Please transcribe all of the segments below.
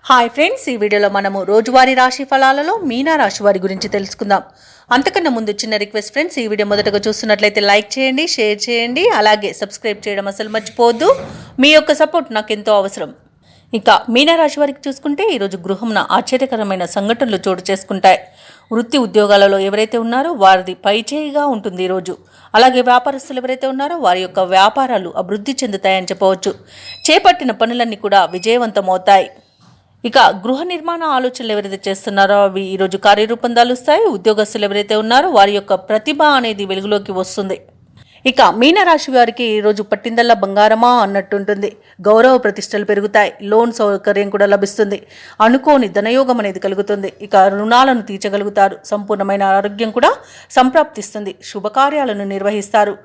Hi friends, ఈ వీడియోలో మనము రోజువారీ రాశి ఫలాలలో మీనా రాశి వారి గురించి తెలుసుకుందాం. అంతకన్నా ముందు చిన్న రిక్వెస్ట్ ఫ్రెండ్స్, ఈ వీడియో మొదటగా చూస్తున్నట్లయితే లైక్ చేయండి, షేర్ చేయండి, అలాగే సబ్స్క్రైబ్ చేయడం అసలు మర్చిపోవద్దు. మీ యొక్క సపోర్ట్ నాకు ఎంతో అవసరం. ఇక మీనరాశి వారికి చూసుకుంటే ఈరోజు గృహంన ఆశ్చర్యకరమైన సంఘటనలు చోటు చేసుకుంటాయి. వృత్తి ఉద్యోగాలలో ఎవరైతే ఉన్నారో వారిది పైచేయిగా ఉంటుంది ఈరోజు. అలాగే వ్యాపారస్తులు ఎవరైతే ఉన్నారో వారి యొక్క వ్యాపారాలు అభివృద్ధి చెందుతాయని చెప్పవచ్చు. చేపట్టిన పనులన్నీ కూడా విజయవంతమవుతాయి. ఇక గృహ నిర్మాణ ఆలోచనలు ఎవరైతే చేస్తున్నారో అవి ఈరోజు కార్యరూపం దాలుస్తాయి. ఉద్యోగస్తులు ఎవరైతే ఉన్నారో వారి యొక్క ప్రతిభ అనేది వెలుగులోకి వస్తుంది. ఇక మీనరాశి వారికి ఈరోజు పట్టిందల్లా బంగారమా అన్నట్టుంటుంది. గౌరవ ప్రతిష్టలు పెరుగుతాయి. లోన్ సౌకర్యం కూడా లభిస్తుంది. అనుకోని ధనయోగం అనేది కలుగుతుంది. ఇక రుణాలను తీర్చగలుగుతారు. సంపూర్ణమైన ఆరోగ్యం కూడా సంప్రాప్తిస్తుంది. శుభకార్యాలను నిర్వహిస్తారు.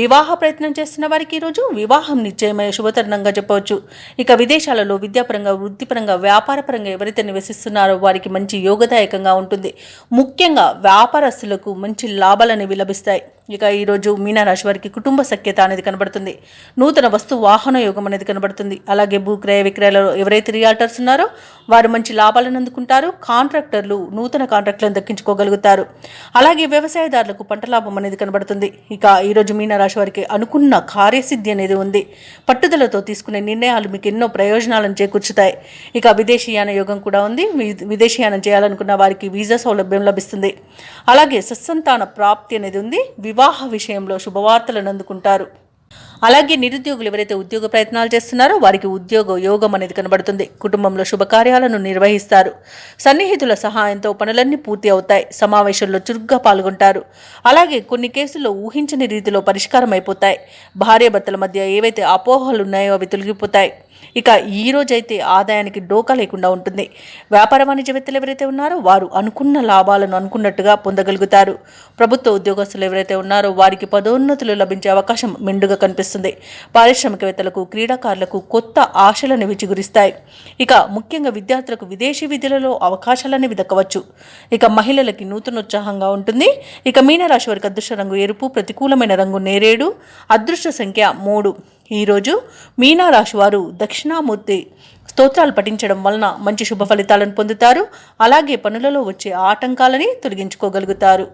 వివాహ ప్రయత్నం చేస్తున్న వారికి ఈరోజు వివాహం నిశ్చయమైన శుభతరుణంగా చెప్పవచ్చు. ఇక విదేశాలలో విద్యాపరంగా, వృత్తిపరంగా, వ్యాపారపరంగా ఎవరైతే నివసిస్తున్నారో వారికి మంచి యోగదాయకంగా ఉంటుంది. ముఖ్యంగా వ్యాపారస్తులకు మంచి లాభాలు అనేవి లభిస్తాయి. ఇక ఈరోజు మీనరాశి వారికి కుటుంబ సఖ్యత అనేది కనబడుతుంది. నూతన వస్తు వాహన యోగం అనేది కనబడుతుంది. అలాగే భూక్రయ విక్రయాలలో ఎవరైతే రియాల్టర్స్ ఉన్నారో వారు మంచి లాభాలను అందుకుంటారు. కాంట్రాక్టర్లు నూతన కాంట్రాక్టులను దక్కించుకోగలుగుతారు. అలాగే వ్యవసాయదారులకు పంట లాభం అనేది కనబడుతుంది. ఇక ఈరోజు మీనరాశి వారికి అనుకున్న కార్యసిద్ధి అనేది ఉంది. పట్టుదలతో తీసుకునే నిర్ణయాలు మీకు ఎన్నో ప్రయోజనాలను చేకూర్చుతాయి. ఇక విదేశీయాన యోగం కూడా ఉంది. విదేశీయానం చేయాలనుకున్న వారికి వీసా సౌలభ్యం లభిస్తుంది. అలాగే సత్సంతాన ప్రాప్తి అనేది ఉంది. వివాహ విషయంలో శుభవార్తలను అందుకుంటారు. అలాగే నిరుద్యోగులు ఎవరైతే ఉద్యోగ ప్రయత్నాలు చేస్తున్నారో వారికి ఉద్యోగ యోగం అనేది కనబడుతుంది. కుటుంబంలో శుభకార్యాలను నిర్వహిస్తారు. సన్నిహితుల సహాయంతో పనులన్నీ పూర్తి అవుతాయి. సమావేశంలో చురుగ్గా పాల్గొంటారు. అలాగే కొన్ని కేసుల్లో ఊహించని రీతిలో పరిష్కారం అయిపోతాయి. భార్యాభర్తల మధ్య ఏవైతే అపోహలు ఉన్నాయో అవి తొలగిపోతాయి. ఇక ఈ రోజైతే ఆదాయానికి డోకా లేకుండా ఉంటుంది. వ్యాపార వాణిజ్యవేత్తలు ఎవరైతే ఉన్నారో వారు అనుకున్న లాభాలను అనుకున్నట్టుగా పొందగలుగుతారు. ప్రభుత్వ ఉద్యోగస్తులు ఎవరైతే ఉన్నారో వారికి పదోన్నతులు లభించే అవకాశం మెండుగా కనిపిస్తుంది. పారిశ్రామికవేత్తలకు, క్రీడాకారులకు కొత్త ఆశలను విచిగురిస్తాయి. ఇక ముఖ్యంగా విద్యార్థులకు విదేశీ విద్యలలో అవకాశాలనేవి దక్కవచ్చు. ఇక మహిళలకి నూతనోత్సాహంగా ఉంటుంది. ఇక మీనరాశి వారికి అదృష్ట రంగు ఎరుపు, ప్రతికూలమైన రంగు నేరేడు, అదృష్ట సంఖ్య 3. ఈరోజు మీనరాశి వారు దక్షిణామూర్తి స్తోత్రాలు పఠించడం వలన మంచి శుభ ఫలితాలను పొందుతారు. అలాగే పనులలో వచ్చే ఆటంకాలని తొలగించుకోగలుగుతారు.